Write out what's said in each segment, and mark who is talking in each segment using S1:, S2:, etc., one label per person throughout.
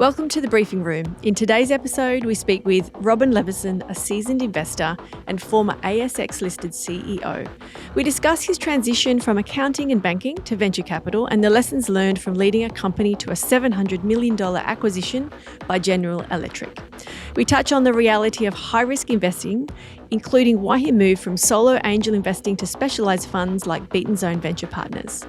S1: Welcome to the Briefing Room. In today's episode, we speak with Robin Levison, a seasoned investor and former ASX-listed CEO. We discuss his transition from accounting and banking to venture capital and the lessons learned from leading a company to a $700 million acquisition by General Electric. We touch on the reality of high-risk investing, including why he moved from solo angel investing to specialised funds like Beaton Zone Venture Partners.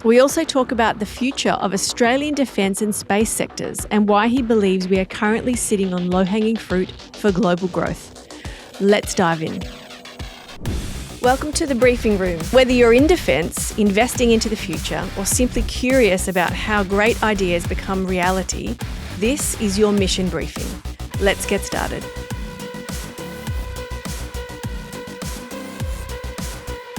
S1: We also talk about the future of Australian defence and space sectors and why he believes we are currently sitting on low-hanging fruit for global growth. Let's dive in. Welcome to the Briefing Room. Whether you're in defence, investing into the future, or simply curious about how great ideas become reality, this is your mission briefing. Let's get started.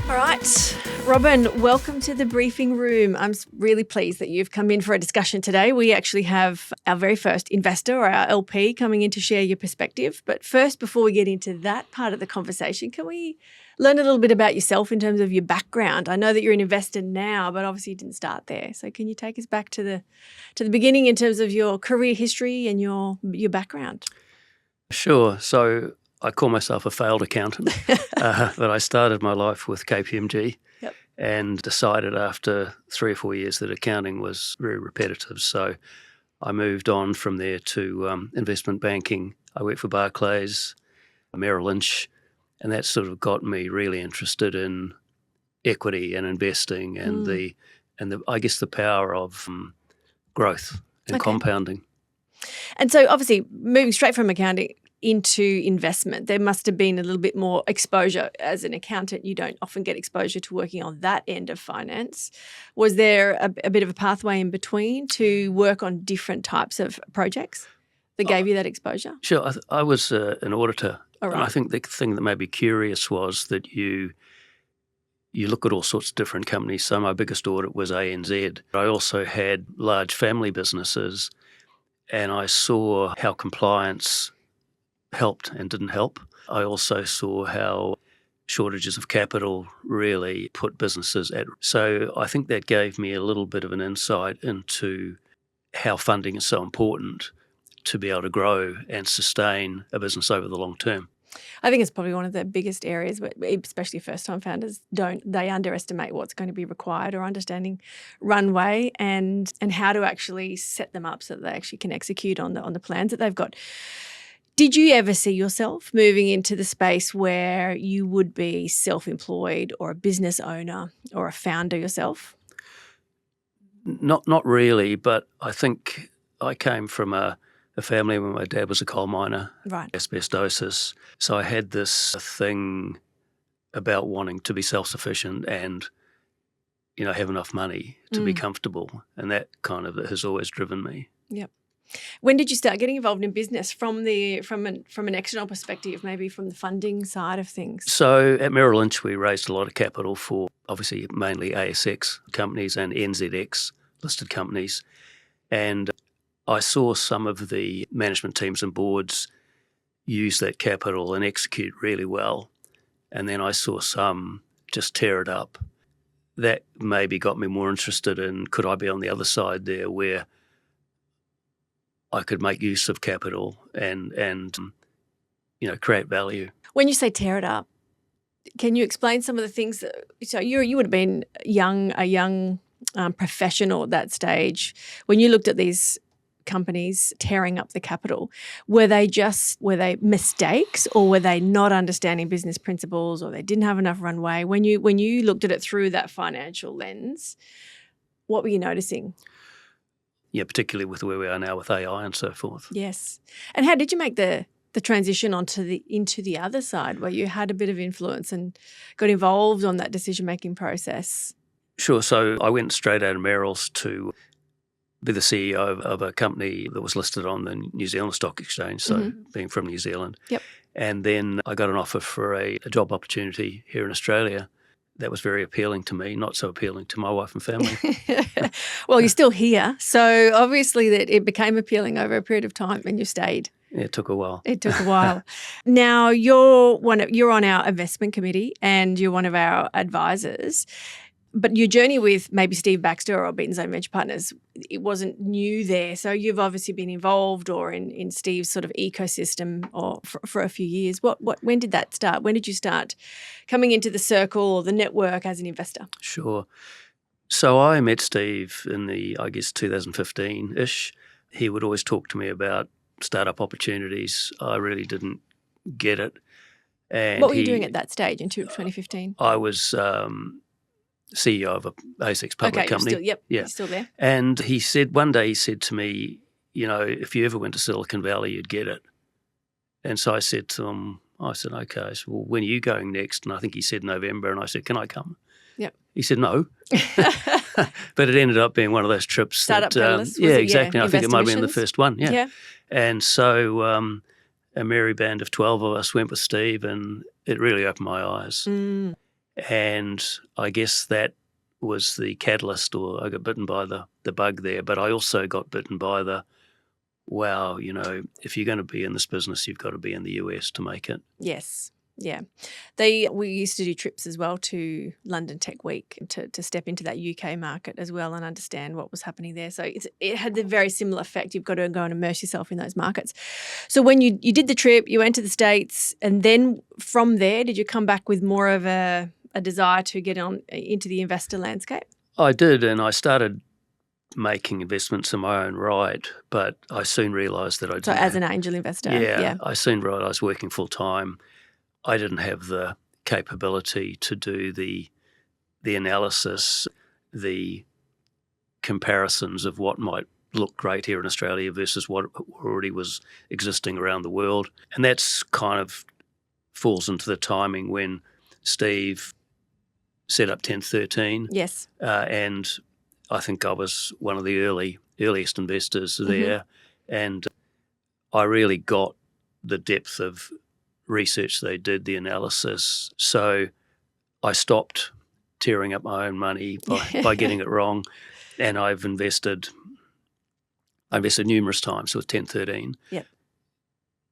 S1: All right. Robin, welcome to the Briefing Room. I'm really pleased that you've come in for a discussion today. We actually have our very first investor, or our LP, coming in to share your perspective. But first, before we get into that part of the conversation, can we learn a little bit about yourself in terms of your background? I know that you're an investor now, but obviously you didn't start there. So can you take us back to the beginning in terms of your career history and your background?
S2: Sure. So I call myself a failed accountant, but I started my life with KPMG.
S1: Yep.
S2: And decided after 3 or 4 years that accounting was very repetitive. So I moved on from there to investment banking. I worked for Barclays, Merrill Lynch, and that sort of got me really interested in equity and investing and the I guess the power of growth and compounding.
S1: And so obviously moving straight from accounting into investment, there must have been a little bit more exposure. As an accountant, you don't often get exposure to working on that end of finance. Was there a bit of a pathway in between to work on different types of projects that gave you that exposure?
S2: Sure. I was an auditor.
S1: All right.
S2: And I think the thing that made me curious was that you look at all sorts of different companies. So my biggest audit was ANZ. I also had large family businesses, and I saw how compliance helped and didn't help. I also saw how shortages of capital really put businesses at risk. So I think that gave me a little bit of an insight into how funding is so important to be able to grow and sustain a business over the long term.
S1: I think it's probably one of the biggest areas where especially first-time founders they underestimate what's going to be required, or understanding runway and how to actually set them up so that they actually can execute on the plans that they've got. Did you ever see yourself moving into the space where you would be self-employed or a business owner or a founder yourself?
S2: Not really, but I think I came from a family where my dad was a coal miner,
S1: right?
S2: Asbestosis. So I had this thing about wanting to be self-sufficient and, have enough money to be comfortable, and that kind of has always driven me.
S1: Yep. When did you start getting involved in business from an external perspective, maybe from the funding side of things?
S2: So at Merrill Lynch, we raised a lot of capital for obviously mainly ASX companies and NZX-listed companies. And I saw some of the management teams and boards use that capital and execute really well. And then I saw some just tear it up. That maybe got me more interested in, could I be on the other side there where I could make use of capital and create value.
S1: When you say tear it up, can you explain some of the things so you would have been a young professional at that stage when you looked at these companies tearing up the capital? Were they mistakes, or were they not understanding business principles, or they didn't have enough runway? When you looked at it through that financial lens, what were you noticing?
S2: Yeah, particularly with where we are now with AI and so forth.
S1: Yes. And how did you make the transition into the other side where you had a bit of influence and got involved on that decision-making process?
S2: Sure. So I went straight out of Merrill's to be the CEO of a company that was listed on the New Zealand Stock Exchange, so being from New Zealand.
S1: Yep.
S2: And then I got an offer for a job opportunity here in Australia. That was very appealing to me, not so appealing to my wife and family.
S1: Well, you're still here, so obviously that it became appealing over a period of time, and you stayed.
S2: Yeah, it took a while.
S1: It took a while. Now you're on our investment committee, and you're one of our advisors. But your journey with maybe Steve Baxter or Beaton's Own Venture Partners, it wasn't new there. So you've obviously been involved or in Steve's sort of ecosystem or for a few years. When did that start? When did you start coming into the circle or the network as an investor?
S2: Sure. So I met Steve in the, 2015-ish. He would always talk to me about startup opportunities. I really didn't get it. And
S1: what were you doing at that stage in 2015?
S2: I was CEO of a ASX public company.
S1: You're still there.
S2: And one day he said to me, if you ever went to Silicon Valley, you'd get it. And so I said to him, okay, so well, when are you going next? And I think he said November. And I said, can I come?
S1: Yep.
S2: He said no. But it ended up being one of those trips.
S1: Startup Catalyst?
S2: Yeah, exactly. I think it might have been the
S1: Investigations?
S2: first one.
S1: Yeah.
S2: And so a merry band of 12 of us went with Steve, and it really opened my eyes.
S1: Mm.
S2: And I guess that was the catalyst, or I got bitten by the bug there. But I also got bitten by wow, if you're going to be in this business, you've got to be in the US to make it.
S1: Yes. Yeah. We used to do trips as well to London Tech Week to step into that UK market as well and understand what was happening there. So it had the very similar effect. You've got to go and immerse yourself in those markets. So when you did the trip, you went to the States, and then from there, did you come back with more of a desire to get on into the investor landscape?
S2: I did, and I started making investments in my own right, but I soon realised that I didn't.
S1: So as an angel investor?
S2: Yeah. I soon realised I was working full time. I didn't have the capability to do the analysis, the comparisons of what might look great here in Australia versus what already was existing around the world. And that's kind of falls into the timing when Steve set up 1013.
S1: Yes.
S2: And I think I was one of the earliest investors there. And I really got the depth of research they did, the analysis. So I stopped tearing up my own money by getting it wrong, and I invested numerous times with 1013.
S1: Yep.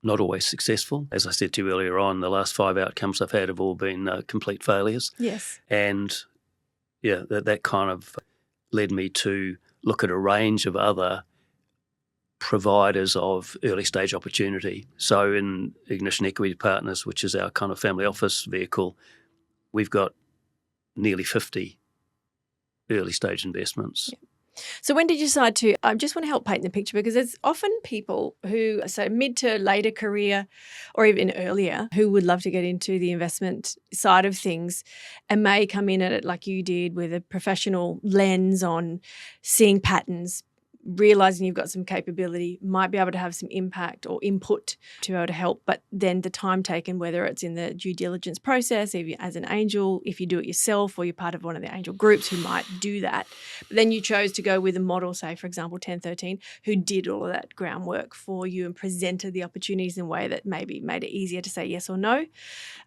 S2: Not always successful. As I said to you earlier on, the last 5 outcomes I've had have all been complete failures.
S1: Yes.
S2: And that kind of led me to look at a range of other providers of early stage opportunity. So in Ignition Equity Partners, which is our kind of family office vehicle, we've got nearly 50 early stage investments.
S1: Yeah. So when did you decide to, I just want to help paint the picture, because there's often people who, so mid to later career or even earlier, who would love to get into the investment side of things and may come in at it like you did with a professional lens on seeing patterns, realising you've got some capability, might be able to have some impact or input to be able to help, but then the time taken, whether it's in the due diligence process, if you, as an angel, if you do it yourself or you're part of one of the angel groups who might do that. But then you chose to go with a model, say, for example, 1013, who did all of that groundwork for you and presented the opportunities in a way that maybe made it easier to say yes or no.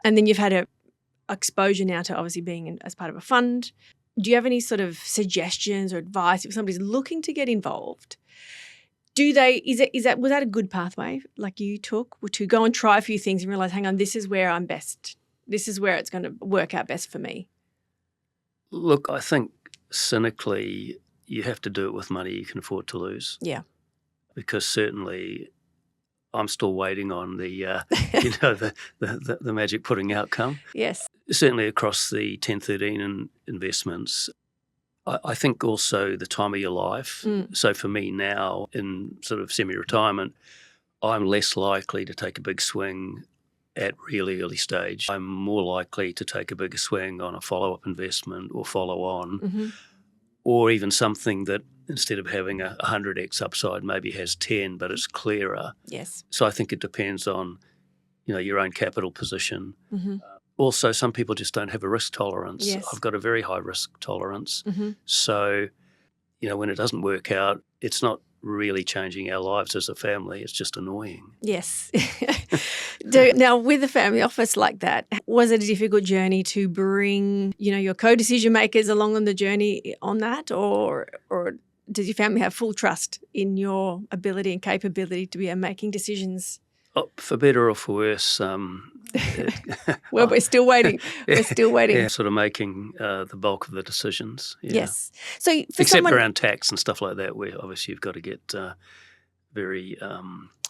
S1: And then you've had a exposure now to obviously being as part of a fund. Do you have any sort of suggestions or advice if somebody's looking to get involved? Was that a good pathway like you took to go and try a few things and realise, hang on, this is where I'm best. This is where it's going to work out best for me?
S2: Look, I think cynically you have to do it with money you can afford to lose.
S1: Yeah.
S2: Because certainly I'm still waiting on the the magic pudding outcome.
S1: Yes.
S2: Certainly across the 1013 investments, I think also the time of your life.
S1: Mm.
S2: So for me now in sort of semi-retirement, I'm less likely to take a big swing at really early stage. I'm more likely to take a bigger swing on a follow-up investment or follow-on, or even something that instead of having a 100x upside maybe has 10, but it's clearer.
S1: Yes.
S2: So I think it depends on, your own capital position.
S1: Mm-hmm.
S2: Also, some people just don't have a risk tolerance.
S1: Yes.
S2: I've got a very high risk tolerance.
S1: Mm-hmm.
S2: So, when it doesn't work out, it's not really changing our lives as a family. It's just annoying.
S1: Yes. Now, with a family office like that, was it a difficult journey to bring, your co-decision makers along on the journey on that, or does your family have full trust in your ability and capability to be making decisions?
S2: For better or for worse,
S1: Well, we're still waiting.
S2: yeah,
S1: We're still waiting.
S2: yeah, sort of making the bulk of the decisions. Yeah.
S1: Yes. So for
S2: Except
S1: someone,
S2: around tax and stuff like that, where obviously you've got to get very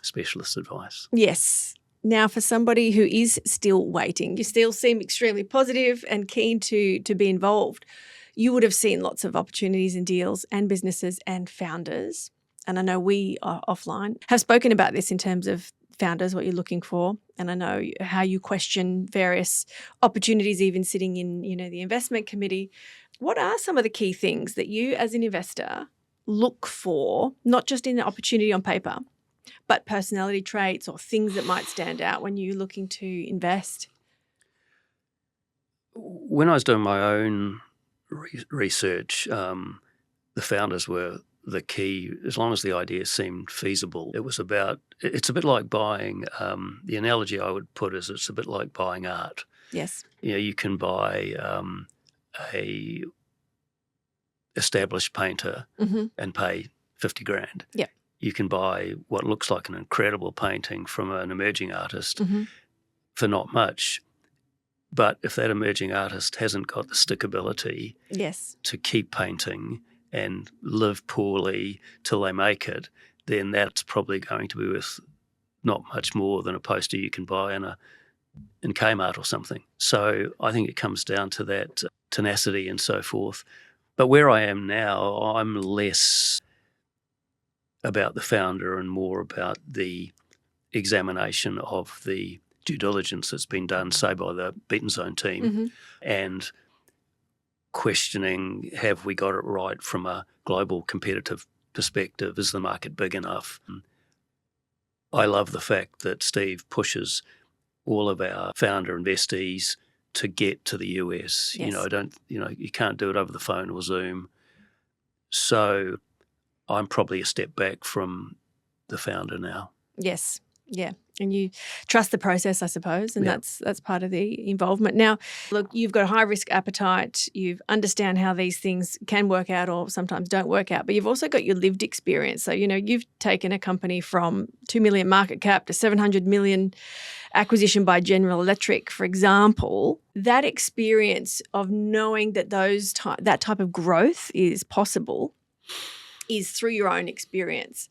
S2: specialist advice.
S1: yes. Now, for somebody who is still waiting, you still seem extremely positive and keen to be involved. You would have seen lots of opportunities and deals and businesses and founders. And I know we are offline have spoken about this in terms of founders, what you're looking for. And I know how you question various opportunities, even sitting in, the investment committee. What are some of the key things that you as an investor look for, not just in the opportunity on paper, but personality traits or things that might stand out when you're looking to invest?
S2: When I was doing my own research, the founders were the key. As long as the idea seemed feasible, it's a bit like buying, the analogy I would put is it's a bit like buying art.
S1: Yes.
S2: You can buy a established painter and pay 50 grand.
S1: Yeah.
S2: You can buy what looks like an incredible painting from an emerging artist for not much. But if that emerging artist hasn't got the stickability
S1: Yes.
S2: to keep painting and live poorly till they make it, then that's probably going to be worth not much more than a poster you can buy in Kmart or something. So I think it comes down to that tenacity and so forth. But where I am now, I'm less about the founder and more about the examination of the due diligence that's been done, say, by the Beaten Zone team, and questioning, have we got it right from a global competitive perspective? Is the market big enough? I love the fact that Steve pushes all of our founder investees to get to the US.
S1: Yes.
S2: You can't do it over the phone or Zoom. So I'm probably a step back from the founder now.
S1: Yes. Yeah. And you trust the process, I suppose, and
S2: Yeah.
S1: that's part of the involvement. Now, look, you've got a high risk appetite. You understand how these things can work out or sometimes don't work out, but you've also got your lived experience. So, you've taken a company from 2 million market cap to 700 million acquisition by General Electric, for example. That experience of knowing that that type of growth is possible is through your own experience.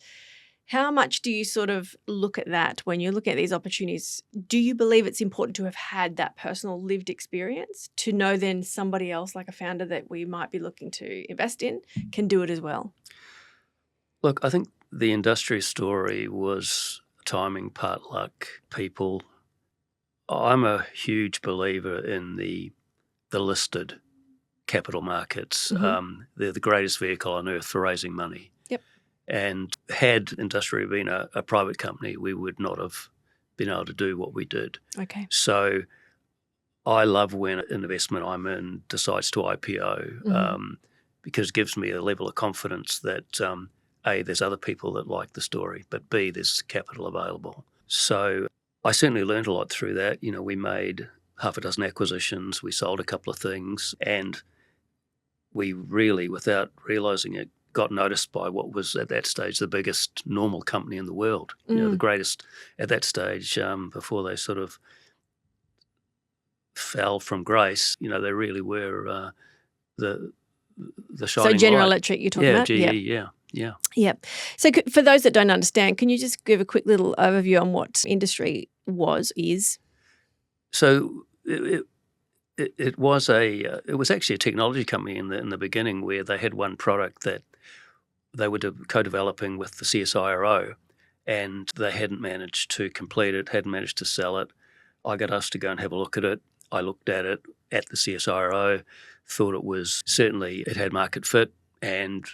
S1: How much do you sort of look at that when you look at these opportunities? Do you believe it's important to have had that personal lived experience to know then somebody else, like a founder that we might be looking to invest in, can do it as well?
S2: Look, I think the industry story was timing, part luck, people. I'm a huge believer in the listed capital markets. They're the greatest vehicle on earth for raising money.
S1: Yep.
S2: And had industry been a private company, we would not have been able to do what we did.
S1: Okay.
S2: So I love when an investment I'm in decides to IPO because it gives me a level of confidence that, A, there's other people that like the story, but B, there's capital available. So I certainly learned a lot through that. We made half a dozen acquisitions, we sold a couple of things, and we really, without realising it, got noticed by what was at that stage the biggest normal company in the world, the greatest at that stage before they sort of fell from grace. They really were the shining
S1: So General
S2: light.
S1: Electric you're talking about?
S2: GE, yeah.
S1: Yep. So for those that don't understand, can you just give a quick little overview on what industry is?
S2: So it was actually a technology company in the beginning where they had one product that they were co-developing with the CSIRO, and they hadn't managed to complete it, hadn't managed to sell it. I got asked to go and have a look at it. I looked at it at the CSIRO, thought it had market fit, and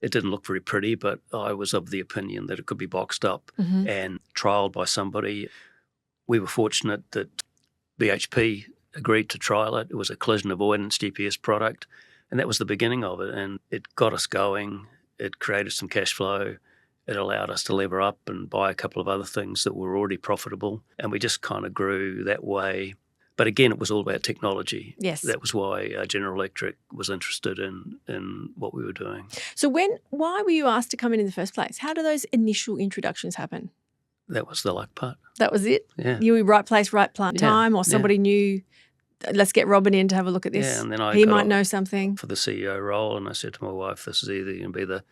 S2: it didn't look very pretty, but I was of the opinion that it could be boxed up and trialled by somebody. We were fortunate that BHP agreed to trial it. It was a collision avoidance GPS product, and that was the beginning of it. And it got us going. It created some cash flow. It allowed us to lever up and buy a couple of other things that were already profitable, and we just kind of grew that way. But again, it was all about technology.
S1: Yes.
S2: That was why General Electric was interested in what we were doing.
S1: So why were you asked to come in the first place? How do those initial introductions happen?
S2: that was the luck part.
S1: That was it?
S2: Yeah.
S1: You were right place, right time, or
S2: Yeah.
S1: somebody knew, let's get Robin in to have a look at this.
S2: Yeah, and then I
S1: he
S2: got
S1: might
S2: up
S1: know something.
S2: for the CEO role, and I said to my wife, this is either going to be the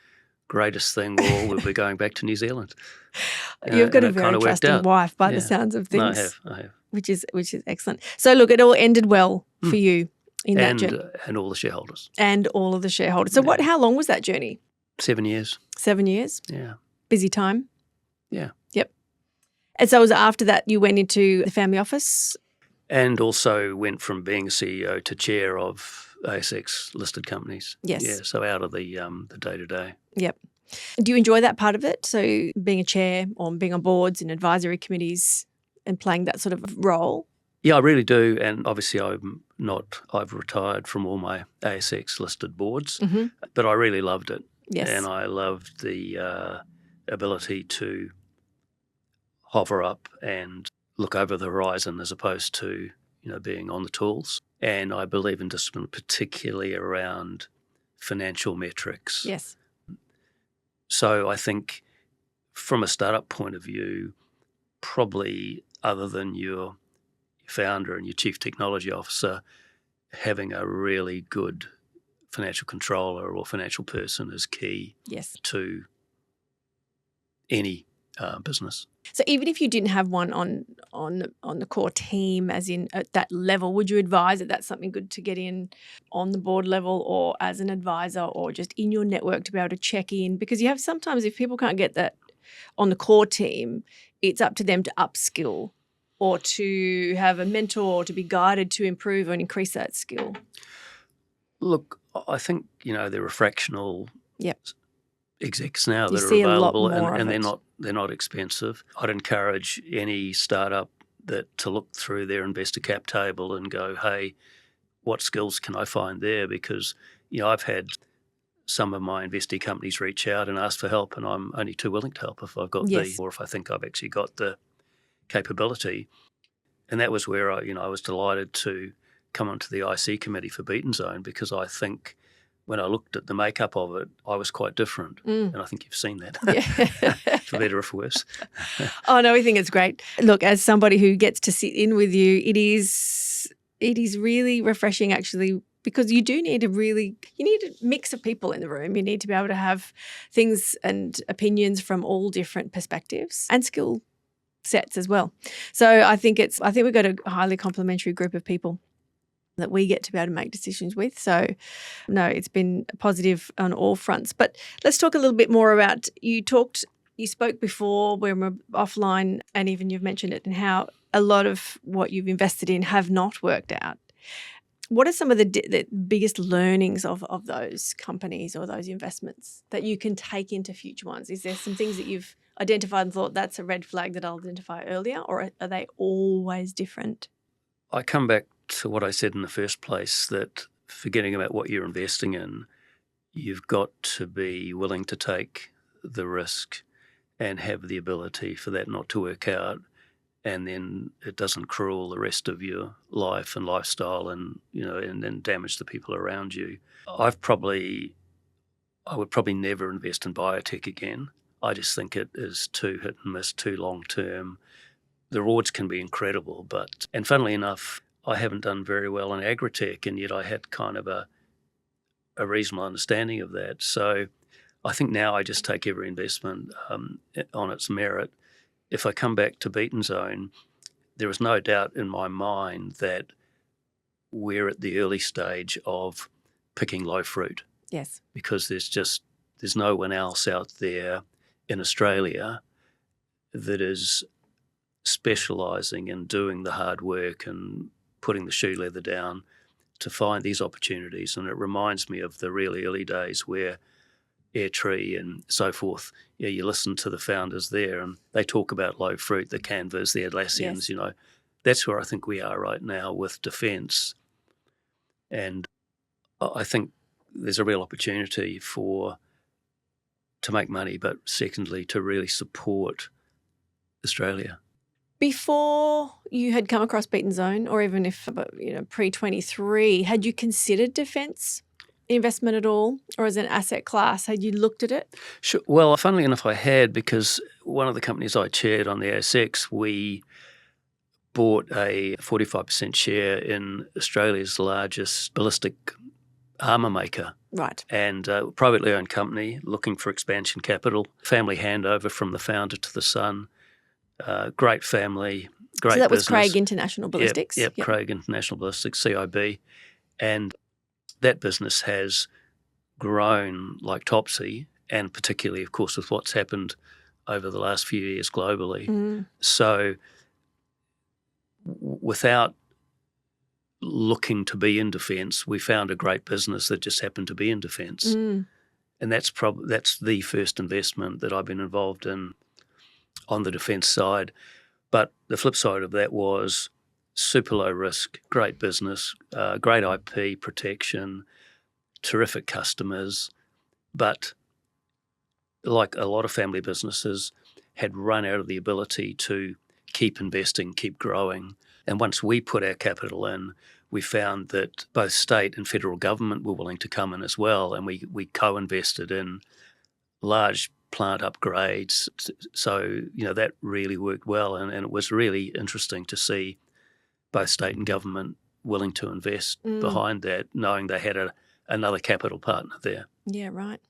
S2: greatest thing or we'll be going back to New Zealand.
S1: You've got
S2: and
S1: a
S2: it
S1: very
S2: kinda worked
S1: trusting
S2: out.
S1: wife by the
S2: Yeah.
S1: sounds of
S2: No,
S1: things.
S2: I have.
S1: Which is excellent. So look, it all ended well for you in that journey.
S2: And all the shareholders.
S1: And all of the shareholders. So how long was that journey?
S2: 7 years.
S1: 7 years?
S2: Yeah.
S1: Busy time?
S2: Yeah.
S1: Yep. And so it was after that you went into the family office?
S2: And also went from being a CEO to chair of ASX-listed companies.
S1: Yes.
S2: Yeah, so out of the day-to-day.
S1: Yep. Do you enjoy that part of it? So being a chair or being on boards and advisory committees and playing that sort of role?
S2: Yeah, I really do. And obviously I've retired from all my ASX-listed boards, but I really loved it.
S1: Yes.
S2: And I loved the ability to hover up and look over the horizon as opposed to, being on the tools. And I believe in discipline, particularly around financial metrics.
S1: Yes.
S2: So I think from a startup point of view, probably other than your founder and your chief technology officer, having a really good financial controller or financial person is key.
S1: Yes.
S2: To any business.
S1: So even if you didn't have one on the core team, as in at that level, would you advise that that's something good to get in on the board level or as an advisor or just in your network to be able to check in? Because you have sometimes if people can't get that on the core team, it's up to them to upskill or to have a mentor or to be guided to improve and increase that skill.
S2: Look, I think, there are fractional execs now
S1: You
S2: that are
S1: see a lot
S2: available
S1: more
S2: and
S1: of
S2: they're not expensive. I'd encourage any startup to look through their investor cap table and go, hey, what skills can I find there? Because, I've had some of my investee companies reach out and ask for help, and I'm only too willing to help if I've got or if I think I've actually got the capability. And that was where I was delighted to come onto the IC committee for Beaten Zone, because I think when I looked at the makeup of it, I was quite different. And I think you've seen that, for better or for worse.
S1: Oh, no, we think it's great. Look, as somebody who gets to sit in with you, it is really refreshing actually, because you need a mix of people in the room. You need to be able to have things and opinions from all different perspectives and skill sets as well. So I think we've got a highly complementary group of people that we get to be able to make decisions with. So no, it's been positive on all fronts. But let's talk a little bit more about, you spoke before when we're offline, and even you've mentioned it, and how a lot of what you've invested in have not worked out. What are some of the biggest learnings of those companies or those investments that you can take into future ones? Is there some things that you've identified and thought that's a red flag that I'll identify earlier, or are they always different?
S2: I come back to what I said in the first place, that forgetting about what you're investing in, you've got to be willing to take the risk and have the ability for that not to work out, and then it doesn't cruel the rest of your life and lifestyle and then damage the people around you. I would probably never invest in biotech again. I just think it is too hit and miss, too long term. The rewards can be incredible, and funnily enough, I haven't done very well in agritech, and yet I had kind of a reasonable understanding of that. So I think now I just take every investment on its merit. If I come back to Beaten Zone, there is no doubt in my mind that we're at the early stage of picking low fruit.
S1: Yes.
S2: Because there's no one else out there in Australia that is specialising in doing the hard work and putting the shoe leather down to find these opportunities. And it reminds me of the really early days where Airtree and so forth, you listen to the founders there and they talk about low fruit, the Canvas, the Atlassians, That's where I think we are right now with defence. And I think there's a real opportunity to make money, but secondly, to really support Australia.
S1: Before you had come across Beaten Zone, or even if pre-23, had you considered defence investment at all, or as an asset class? Had you looked at it?
S2: Sure. Well, funnily enough, I had, because one of the companies I chaired on the ASX, we bought a 45% share in Australia's largest ballistic armour maker.
S1: Right.
S2: And a privately owned company looking for expansion capital, family handover from the founder to the son, great family, great
S1: So that was
S2: business.
S1: Craig International Ballistics?
S2: Yep, Craig International Ballistics, CIB. And that business has grown like Topsy, and particularly, of course, with what's happened over the last few years globally.
S1: Mm.
S2: So without looking to be in defence, we found a great business that just happened to be in defence.
S1: Mm.
S2: And that's the first investment that I've been involved in on the defence side. But the flip side of that was super low risk, great business, great IP protection, terrific customers, but like a lot of family businesses, had run out of the ability to keep investing, keep growing. And once we put our capital in, we found that both state and federal government were willing to come in as well, and we co-invested in large plant upgrades. So, that really worked well, and it was really interesting to see both state and government willing to invest behind that, knowing they had another capital partner there.
S1: Yeah, right.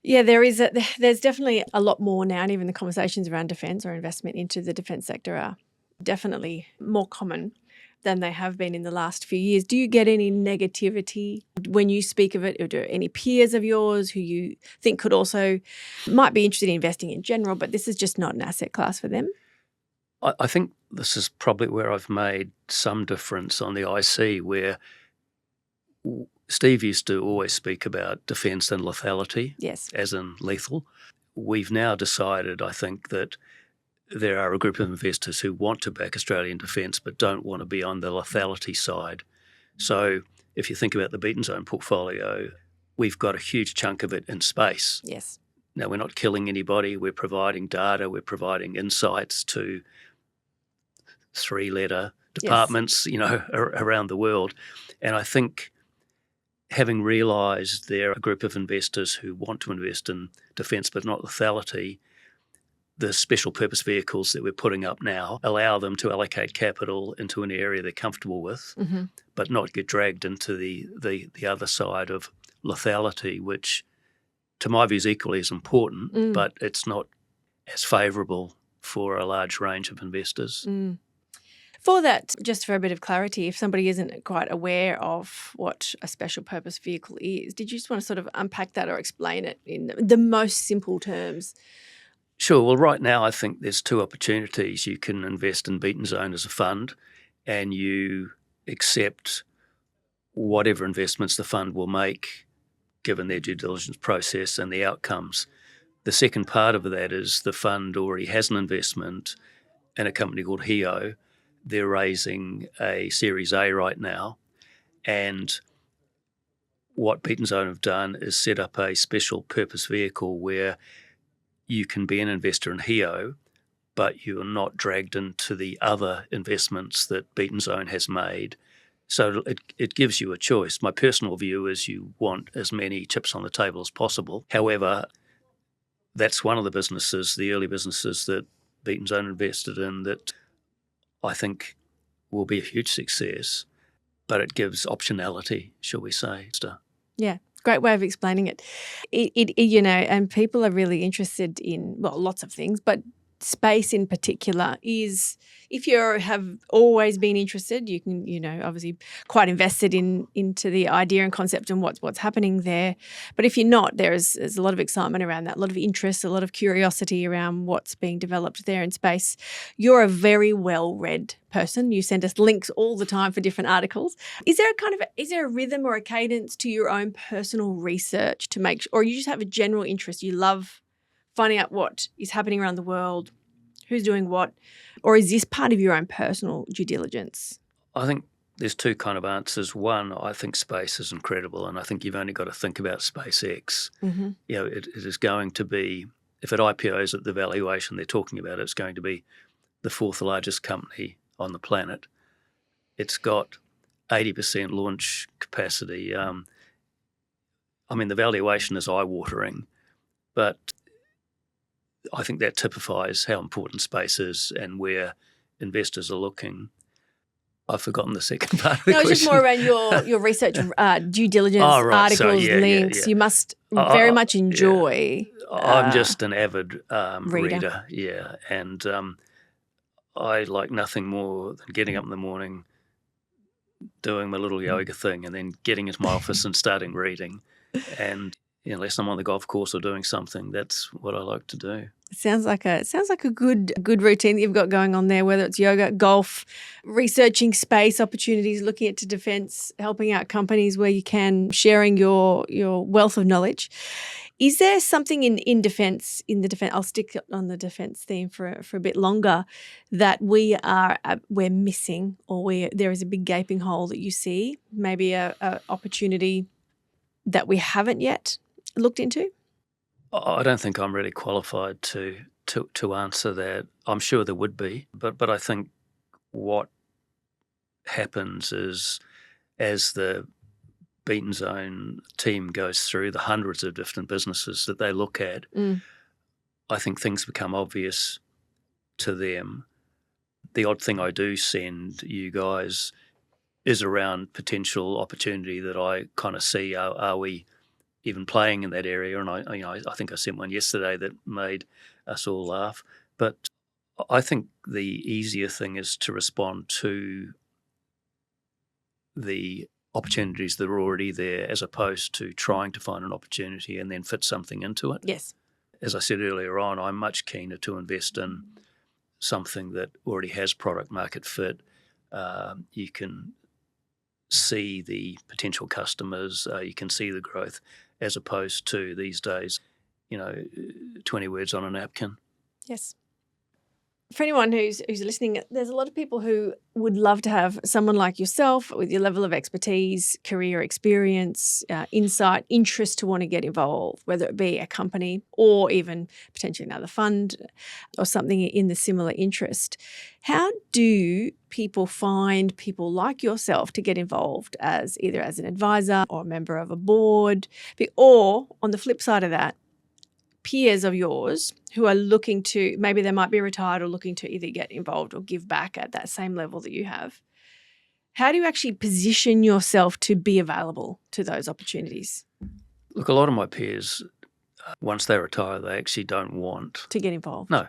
S1: Yeah, there's definitely a lot more now, and even the conversations around defence or investment into the defence sector are definitely more common than they have been in the last few years. Do you get any negativity when you speak of it, or do any peers of yours who you think might be interested in investing in general, but this is just not an asset class for them?
S2: I think this is probably where I've made some difference on the IC, where Steve used to always speak about defence and lethality,
S1: yes,
S2: as in lethal. We've now decided, I think, that there are a group of investors who want to back Australian defence but don't want to be on the lethality side. So if you think about the Beaton Zone portfolio, we've got a huge chunk of it in space.
S1: yes.
S2: Now, we're not killing anybody. We're providing data. We're providing insights to three-letter departments, around the world. And I think having realised there are a group of investors who want to invest in defence but not lethality, the special purpose vehicles that we're putting up now allow them to allocate capital into an area they're comfortable with, but not get dragged into the other side of lethality, which to my view is equally as important, but it's not as favourable for a large range of investors.
S1: For that, just for a bit of clarity, if somebody isn't quite aware of what a special purpose vehicle is, did you just want to sort of unpack that or explain it in the most simple terms?
S2: Sure. Well, right now I think there's two opportunities. You can invest in Beaton Zone as a fund, and you accept whatever investments the fund will make given their due diligence process and the outcomes. The second part of that is the fund already has an investment in a company called HEO. They're raising a Series A right now, and what Beaton Zone have done is set up a special purpose vehicle where you can be an investor in HEO, but you are not dragged into the other investments that Beaton Zone has made. So it gives you a choice. My personal view is you want as many chips on the table as possible. However, that's one of the businesses, the early businesses that Beaton Zone invested in, that I think will be a huge success, but it gives optionality, shall we say.
S1: Yeah, great way of explaining it. And people are really interested in, well, lots of things, but space in particular is, if you have always been interested, you can, obviously quite invested into the idea and concept and what's happening there. But if you're not, there's a lot of excitement around that, a lot of interest, a lot of curiosity around what's being developed there in space. You're a very well-read person. You send us links all the time for different articles. Is there a rhythm or a cadence to your own personal research to make, or you just have a general interest? You love finding out what is happening around the world, who's doing what, or is this part of your own personal due diligence?
S2: I think there's two kind of answers. One, I think space is incredible, and I think you've only got to think about SpaceX. It is going to be, if it IPOs at the valuation they're talking about, it's going to be the fourth largest company on the planet. It's got 80% launch capacity. The valuation is eye-watering, but I think that typifies how important space is and where investors are looking. I've forgotten the second part of the
S1: No, it's
S2: question.
S1: just more around your research, due diligence,
S2: Oh, right.
S1: articles,
S2: So, yeah.
S1: links. You must very much enjoy.
S2: I'm just an avid
S1: reader.
S2: yeah. And I like nothing more than getting up in the morning, doing my little yoga thing, and then getting into my office and starting reading. And unless I'm on the golf course or doing something, that's what I like to do.
S1: Sounds like a good routine that you've got going on there, whether it's yoga, golf, researching space opportunities, looking at defence, helping out companies where you can, sharing your wealth of knowledge. Is there something in defence, I'll stick on the defence theme for a bit longer, that we're missing, or there is a big gaping hole that you see, maybe a opportunity that we haven't yet looked into?
S2: I don't think I'm really qualified to answer that. I'm sure there would be, but I think what happens is, as the Beaten Zone team goes through the hundreds of different businesses that they look at, I think things become obvious to them. The odd thing I do send you guys is around potential opportunity that I kind of see. Are we even playing in that area? And I think I sent one yesterday that made us all laugh. But I think the easier thing is to respond to the opportunities that are already there, as opposed to trying to find an opportunity and then fit something into it.
S1: Yes.
S2: As I said earlier on, I'm much keener to invest in something that already has product market fit. You can see the potential customers, you can see the growth, as opposed to these days, 20 words on a napkin.
S1: Yes. For anyone who's listening, there's a lot of people who would love to have someone like yourself with your level of expertise, career experience, insight, interest to want to get involved, whether it be a company or even potentially another fund or something in the similar interest. How do people find people like yourself to get involved as either as an advisor or a member of a board, or on the flip side of that, peers of yours who are looking to, maybe they might be retired or looking to either get involved or give back at that same level that you have? How do you actually position yourself to be available to those opportunities?
S2: Look, a lot of my peers, once they retire, they actually don't want
S1: to get involved.
S2: No.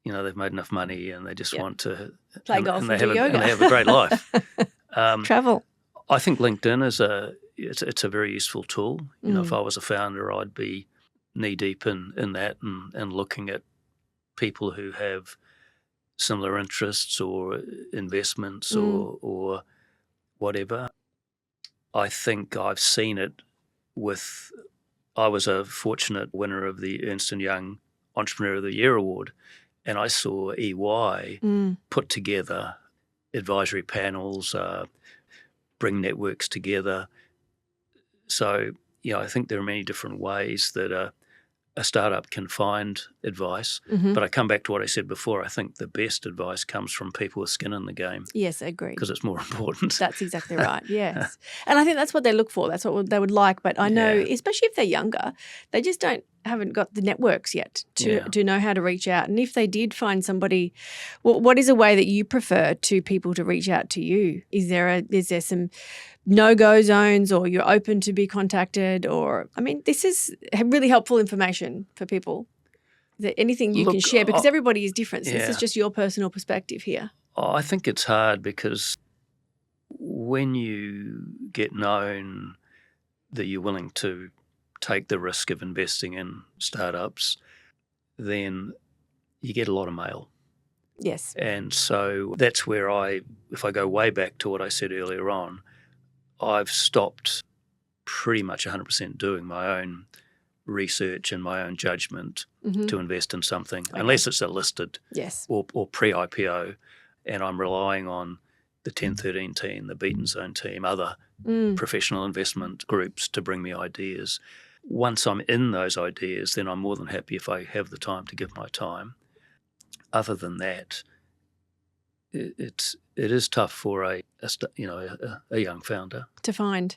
S2: They've made enough money and they just want to
S1: play golf and do yoga.
S2: And they have a great life.
S1: Travel.
S2: I think LinkedIn it's a very useful tool. If I was a founder, I'd be knee-deep in that and looking at people who have similar interests or investments or whatever. I think I've seen it I was a fortunate winner of the Ernst & Young Entrepreneur of the Year Award, and I saw EY put together advisory panels, bring networks together. So, I think there are many different ways that a startup can find advice. But I come back to what I said before. I think the best advice comes from people with skin in the game.
S1: Yes, I agree.
S2: Because it's more important.
S1: That's exactly right, yes. And I think that's what they look for. That's what they would like. But I know, especially if they're younger, they just haven't got the networks yet to know how to reach out. And if they did find somebody, what is a way that you prefer to people to reach out to you? Is there some no-go zones, or you're open to be contacted? Or, this is really helpful information for people. Is there anything you can share? Because everybody is different. So this is just your personal perspective here.
S2: I think it's hard because when you get known that you're willing to take the risk of investing in startups, then you get a lot of mail.
S1: Yes.
S2: And so that's where if I go way back to what I said earlier on, I've stopped pretty much 100% doing my own research and my own judgment to invest in something, unless it's a listed or pre-IPO, and I'm relying on the 1013 team, the Beaten Zone team, other professional investment groups to bring me ideas. Once I'm in those ideas, then I'm more than happy if I have the time to give my time. Other than that, it is tough for a young founder
S1: to find.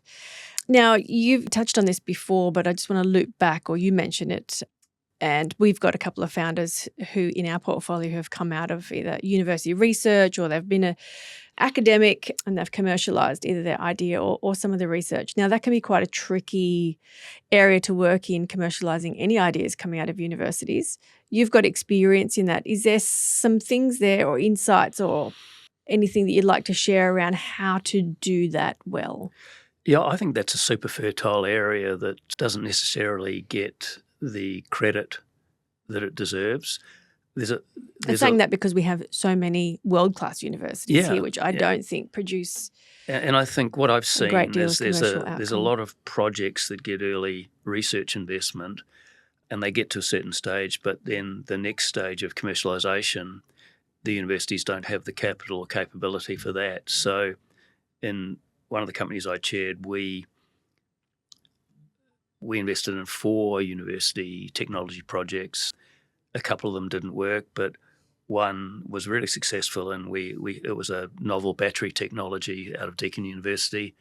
S1: Now, you've touched on this before, but I just want to loop back, or you mentioned it. And we've got a couple of founders who in our portfolio have come out of either university research or they've been an academic and they've commercialised either their idea or some of the research. Now, that can be quite a tricky area to work in, commercialising any ideas coming out of universities. You've got experience in that. Is there some things there or insights or anything that you'd like to share around how to do that well?
S2: Yeah, I think that's a super fertile area that doesn't necessarily get the credit that it deserves.
S1: I'm saying that because we have so many world-class universities here, which I don't think produce.
S2: And I think what I've seen is there's
S1: there's
S2: a lot of projects that get early research investment, and they get to a certain stage, but then the next stage of commercialisation, the universities don't have the capital or capability for that. So, in one of the companies I chaired, we invested in 4 university technology projects. A couple of them didn't work, but one was really successful, and it was a novel battery technology out of Deakin University.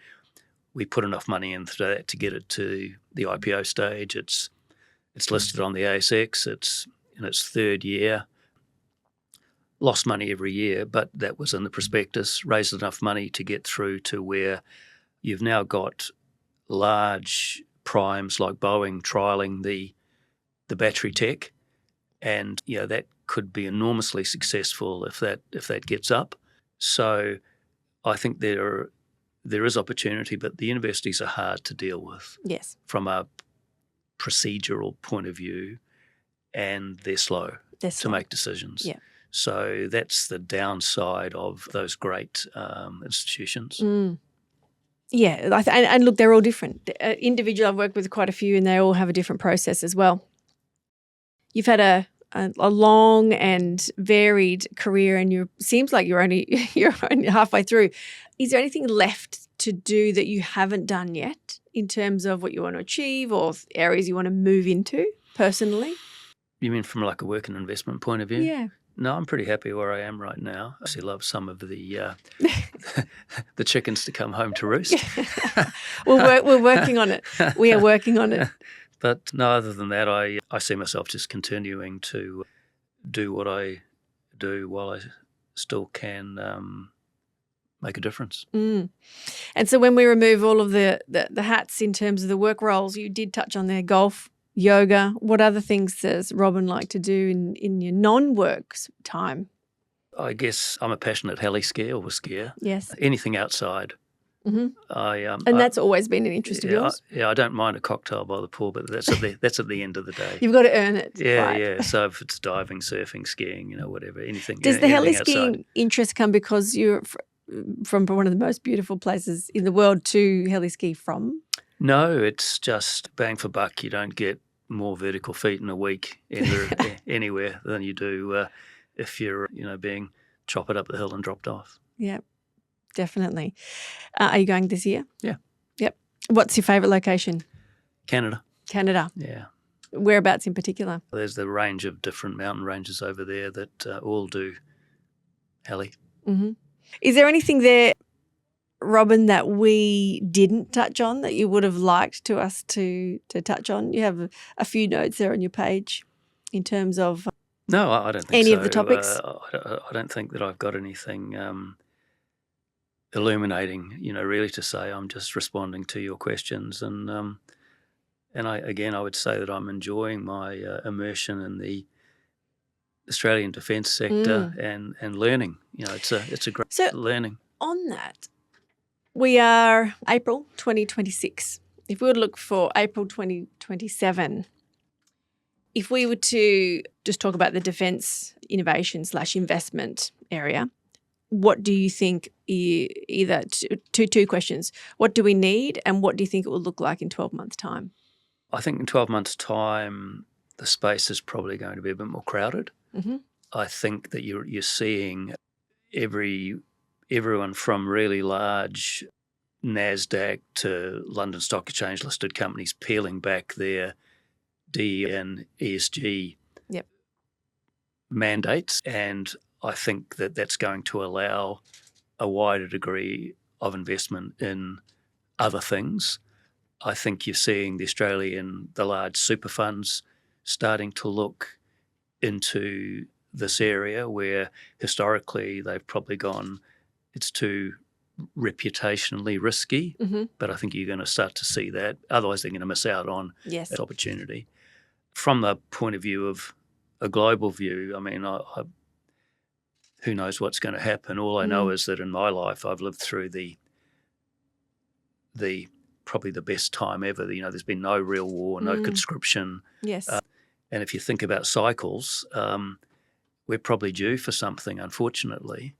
S2: We put enough money into that to get it to the IPO stage. It's listed on the ASX. It's in its 3rd year. Lost money every year, but that was in the prospectus. Raised enough money to get through to where you've now got large primes like Boeing trialling the battery tech, and that could be enormously successful if that gets up. So I think there is opportunity, but the universities are hard to deal with.
S1: Yes.
S2: From a procedural point of view, and they're slow to make decisions.
S1: Yeah.
S2: So that's the downside of those great institutions.
S1: Yeah, and look, they're all different. Individual, I've worked with quite a few, and they all have a different process as well. You've had a long and varied career, and seems like you're only halfway through. Is there anything left to do that you haven't done yet in terms of what you want to achieve or areas you want to move into personally?
S2: You mean from like a work and investment point of view?
S1: Yeah.
S2: No, I'm pretty happy where I am right now. I still love some of the the chickens to come home to roost.
S1: We're working on it. We are working on it.
S2: But no, other than that, I see myself just continuing to do what I do while I still can make a difference.
S1: And so when we remove all of the hats in terms of the work roles, you did touch on their golf, yoga. What other things does Robin like to do in your non-work time?
S2: I guess I'm a passionate heli skier or skier.
S1: Yes.
S2: Anything outside.
S1: Mm-hmm. And that's always been an interest of yours?
S2: I don't mind a cocktail by the pool, but that's at the end of the day.
S1: You've got to earn it.
S2: Yeah,
S1: right?
S2: yeah. So if it's diving, surfing, skiing, whatever, anything.
S1: Does the heli
S2: outside.
S1: Skiing interest come because you're from one of the most beautiful places in the world to heli ski from?
S2: No, it's just bang for buck. You don't get more vertical feet in a week anywhere than you do if you're being chopped up the hill and dropped off.
S1: Yeah, definitely. Are you going this year?
S2: Yeah.
S1: Yep. What's your favourite location?
S2: Canada. Yeah.
S1: Whereabouts in particular?
S2: There's the range of different mountain ranges over there that all do heli.
S1: Mm-hmm. Is there anything there, Robin, that we didn't touch on that you would have liked us to touch on? You have a few notes there on your page in terms of
S2: no, I don't think
S1: any
S2: so.
S1: of the topics.
S2: I don't think that I've got anything illuminating, really to say. I'm just responding to your questions, and I would say that I'm enjoying my immersion in the Australian defence sector and learning. It's a great learning.
S1: On that, we are April 2026. If we were to look for April 2027, if we were to just talk about the defence innovation/investment area, what do you think, either two questions, what do we need and what do you think it will look like in 12 months' time?
S2: I think in 12 months' time, the space is probably going to be a bit more crowded.
S1: Mm-hmm.
S2: I think that you're seeing everyone from really large NASDAQ to London Stock Exchange listed companies peeling back their D and ESG mandates, and I think that that's going to allow a wider degree of investment in other things. I think you're seeing the large super funds starting to look into this area where historically they've probably gone, it's too reputationally risky, but I think you're going to start to see that. Otherwise, they're going to miss out on that opportunity. From the point of view of a global view, I mean, who knows what's going to happen? All I know is that in my life, I've lived through the probably the best time ever. There's been no real war, no conscription.
S1: Yes.
S2: And if you think about cycles, we're probably due for something, unfortunately.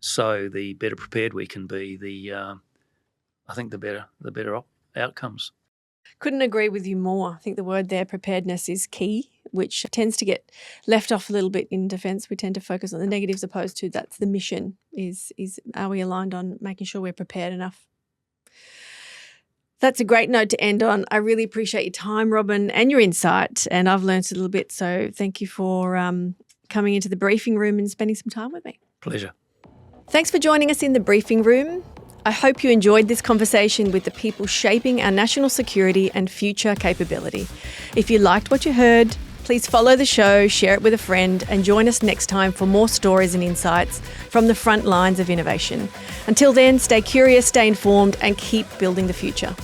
S2: So the better prepared we can be, I think the better outcomes.
S1: Couldn't agree with you more. I think the word there, preparedness, is key, which tends to get left off a little bit in defence. We tend to focus on the negatives opposed to that's the mission, is are we aligned on making sure we're prepared enough? That's a great note to end on. I really appreciate your time, Robin, and your insight, and I've learnt a little bit, so thank you for coming into the briefing room and spending some time with me.
S2: Pleasure.
S1: Thanks for joining us in the briefing room. I hope you enjoyed this conversation with the people shaping our national security and future capability. If you liked what you heard, please follow the show, share it with a friend, and join us next time for more stories and insights from the front lines of innovation. Until then, stay curious, stay informed, and keep building the future.